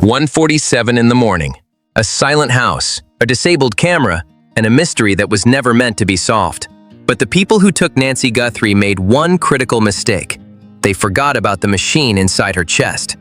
1:47 in the morning. A silent house, a disabled camera, and a mystery that was never meant to be solved. But the people who took Nancy Guthrie made one critical mistake. They forgot about the machine inside her chest.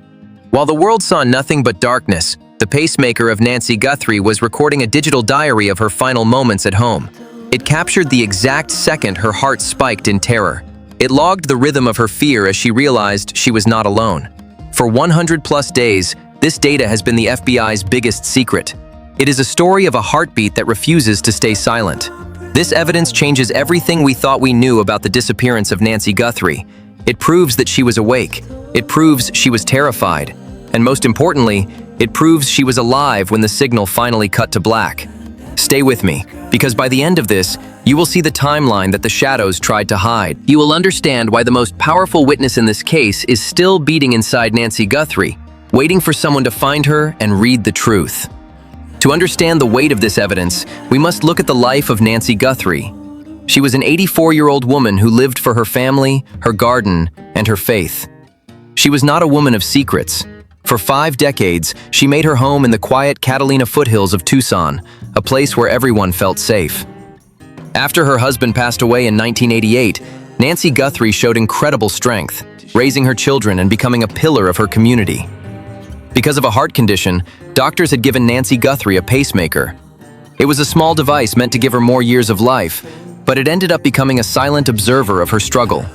While the world saw nothing but darkness, the pacemaker of Nancy Guthrie was recording a digital diary of her final moments at home. It captured the exact second her heart spiked in terror. It logged the rhythm of her fear as she realized she was not alone. For 100+ days, this data has been the FBI's biggest secret. It is a story of a heartbeat that refuses to stay silent. This evidence changes everything we thought we knew about the disappearance of Nancy Guthrie. It proves that she was awake. It proves she was terrified. And most importantly, it proves she was alive when the signal finally cut to black. Stay with me, because by the end of this, you will see the timeline that the shadows tried to hide. You will understand why the most powerful witness in this case is still beating inside Nancy Guthrie, waiting for someone to find her and read the truth. To understand the weight of this evidence, we must look at the life of Nancy Guthrie. She was an 84-year-old woman who lived for her family, her garden, and her faith. She was not a woman of secrets. For 5 decades, she made her home in the quiet Catalina foothills of Tucson, a place where everyone felt safe. After her husband passed away in 1988, Nancy Guthrie showed incredible strength, raising her children and becoming a pillar of her community. Because of a heart condition, doctors had given Nancy Guthrie a pacemaker. It was a small device meant to give her more years of life, but it ended up becoming a silent observer of her struggle.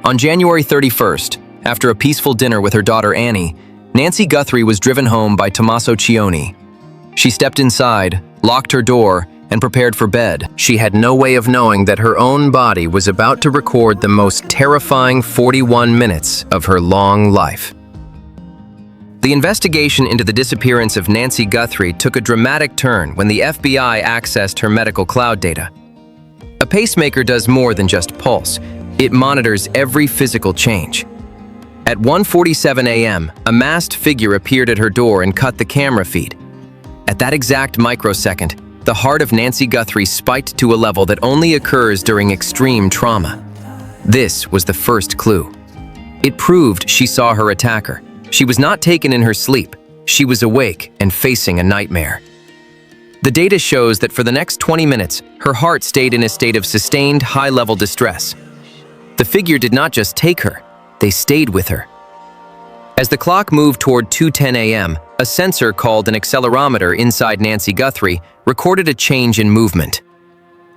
On January 31st, after a peaceful dinner with her daughter Annie, Nancy Guthrie was driven home by Tommaso Cioni. She stepped inside, locked her door, and prepared for bed. She had no way of knowing that her own body was about to record the most terrifying 41 minutes of her long life. The investigation into the disappearance of Nancy Guthrie took a dramatic turn when the FBI accessed her medical cloud data. A pacemaker does more than just pulse. It monitors every physical change. At 1:47 a.m., a masked figure appeared at her door and cut the camera feed. At that exact microsecond, the heart of Nancy Guthrie spiked to a level that only occurs during extreme trauma. This was the first clue. It proved she saw her attacker. She was not taken in her sleep. She was awake and facing a nightmare. The data shows that for the next 20 minutes, her heart stayed in a state of sustained, high-level distress. The figure did not just take her, they stayed with her. As the clock moved toward 2:10 a.m., a sensor called an accelerometer inside Nancy Guthrie recorded a change in movement.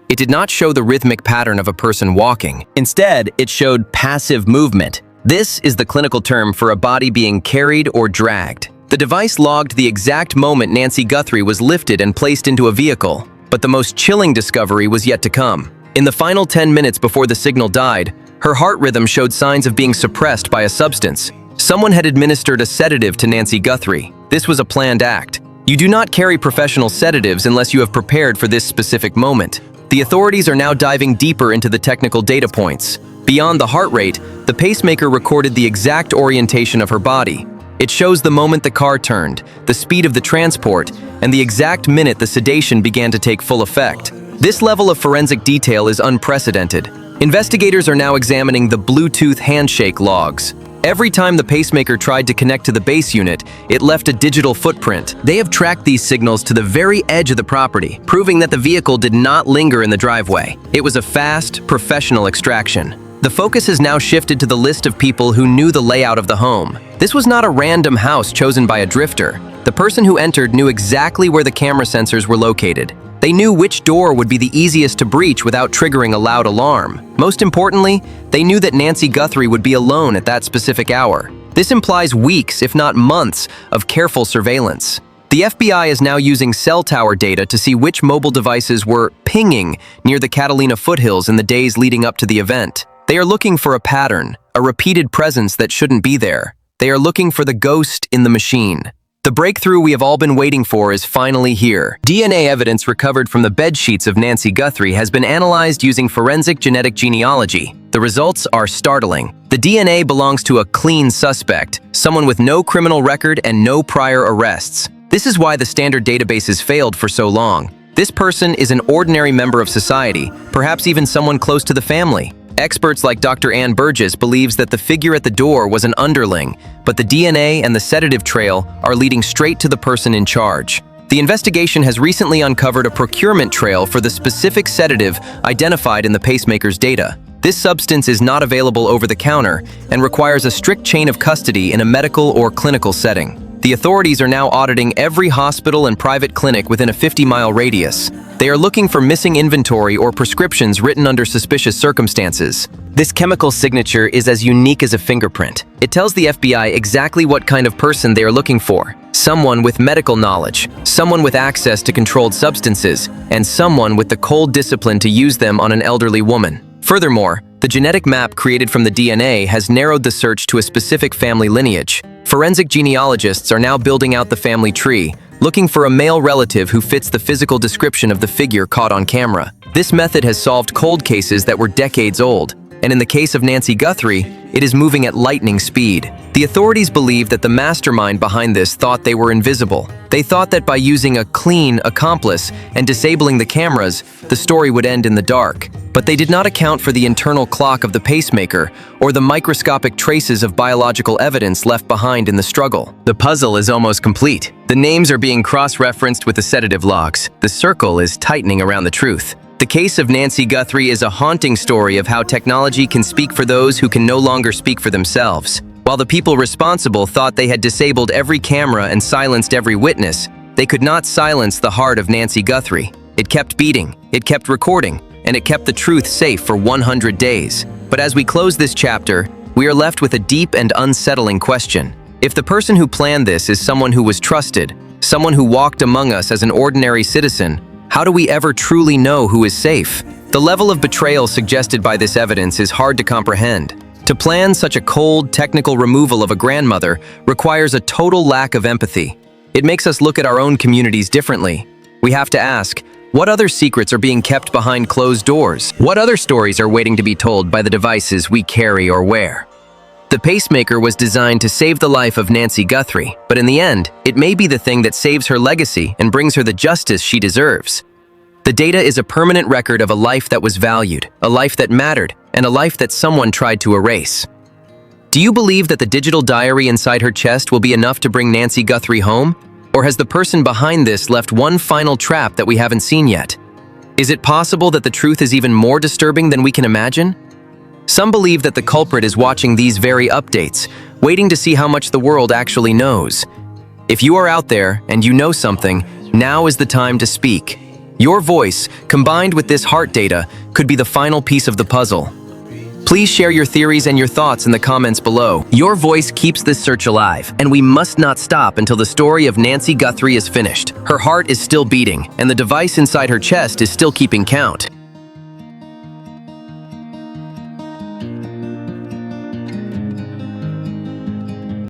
It did not show the rhythmic pattern of a person walking. Instead, it showed passive movement. This is the clinical term for a body being carried or dragged. The device logged the exact moment Nancy Guthrie was lifted and placed into a vehicle, but the most chilling discovery was yet to come. In the final 10 minutes before the signal died, her heart rhythm showed signs of being suppressed by a substance. Someone had administered a sedative to Nancy Guthrie. This was a planned act. You do not carry professional sedatives unless you have prepared for this specific moment. The authorities are now diving deeper into the technical data points. Beyond the heart rate, the pacemaker recorded the exact orientation of her body. It shows the moment the car turned, the speed of the transport, and the exact minute the sedation began to take full effect. This level of forensic detail is unprecedented. Investigators are now examining the Bluetooth handshake logs. Every time the pacemaker tried to connect to the base unit, it left a digital footprint. They have tracked these signals to the very edge of the property, proving that the vehicle did not linger in the driveway. It was a fast, professional extraction. The focus has now shifted to the list of people who knew the layout of the home. This was not a random house chosen by a drifter. The person who entered knew exactly where the camera sensors were located. They knew which door would be the easiest to breach without triggering a loud alarm. Most importantly, they knew that Nancy Guthrie would be alone at that specific hour. This implies weeks, if not months, of careful surveillance. The FBI is now using cell tower data to see which mobile devices were pinging near the Catalina foothills in the days leading up to the event. They are looking for a pattern, a repeated presence that shouldn't be there. They are looking for the ghost in the machine. The breakthrough we have all been waiting for is finally here. DNA evidence recovered from the bed sheets of Nancy Guthrie has been analyzed using forensic genetic genealogy. The results are startling. The DNA belongs to a clean suspect, someone with no criminal record and no prior arrests. This is why the standard databases failed for so long. This person is an ordinary member of society, perhaps even someone close to the family. Experts like Dr. Ann Burgess believes that the figure at the door was an underling, but the DNA and the sedative trail are leading straight to the person in charge. The investigation has recently uncovered a procurement trail for the specific sedative identified in the pacemaker's data. This substance is not available over the counter and requires a strict chain of custody in a medical or clinical setting. The authorities are now auditing every hospital and private clinic within a 50-mile radius. They are looking for missing inventory or prescriptions written under suspicious circumstances. This chemical signature is as unique as a fingerprint. It tells the FBI exactly what kind of person they are looking for. Someone with medical knowledge, someone with access to controlled substances, and someone with the cold discipline to use them on an elderly woman. Furthermore, the genetic map created from the DNA has narrowed the search to a specific family lineage. Forensic genealogists are now building out the family tree, looking for a male relative who fits the physical description of the figure caught on camera. This method has solved cold cases that were decades old, and in the case of Nancy Guthrie, it is moving at lightning speed. The authorities believe that the mastermind behind this thought they were invisible. They thought that by using a clean accomplice and disabling the cameras, the story would end in the dark. But they did not account for the internal clock of the pacemaker or the microscopic traces of biological evidence left behind in the struggle. The puzzle is almost complete. The names are being cross-referenced with the sedative logs. The circle is tightening around the truth. The case of Nancy Guthrie is a haunting story of how technology can speak for those who can no longer speak for themselves. While the people responsible thought they had disabled every camera and silenced every witness, they could not silence the heart of Nancy Guthrie. It kept beating, it kept recording, and it kept the truth safe for 100 days. But as we close this chapter, we are left with a deep and unsettling question. If the person who planned this is someone who was trusted, someone who walked among us as an ordinary citizen, how do we ever truly know who is safe? The level of betrayal suggested by this evidence is hard to comprehend. To plan such a cold, technical removal of a grandmother requires a total lack of empathy. It makes us look at our own communities differently. We have to ask, what other secrets are being kept behind closed doors? What other stories are waiting to be told by the devices we carry or wear? The pacemaker was designed to save the life of Nancy Guthrie, but in the end, it may be the thing that saves her legacy and brings her the justice she deserves. The data is a permanent record of a life that was valued, a life that mattered, and a life that someone tried to erase. Do you believe that the digital diary inside her chest will be enough to bring Nancy Guthrie home? Or has the person behind this left one final trap that we haven't seen yet? Is it possible that the truth is even more disturbing than we can imagine? Some believe that the culprit is watching these very updates, waiting to see how much the world actually knows. If you are out there and you know something, now is the time to speak. Your voice, combined with this heart data, could be the final piece of the puzzle. Please share your theories and your thoughts in the comments below. Your voice keeps this search alive, and we must not stop until the story of Nancy Guthrie is finished. Her heart is still beating, and the device inside her chest is still keeping count.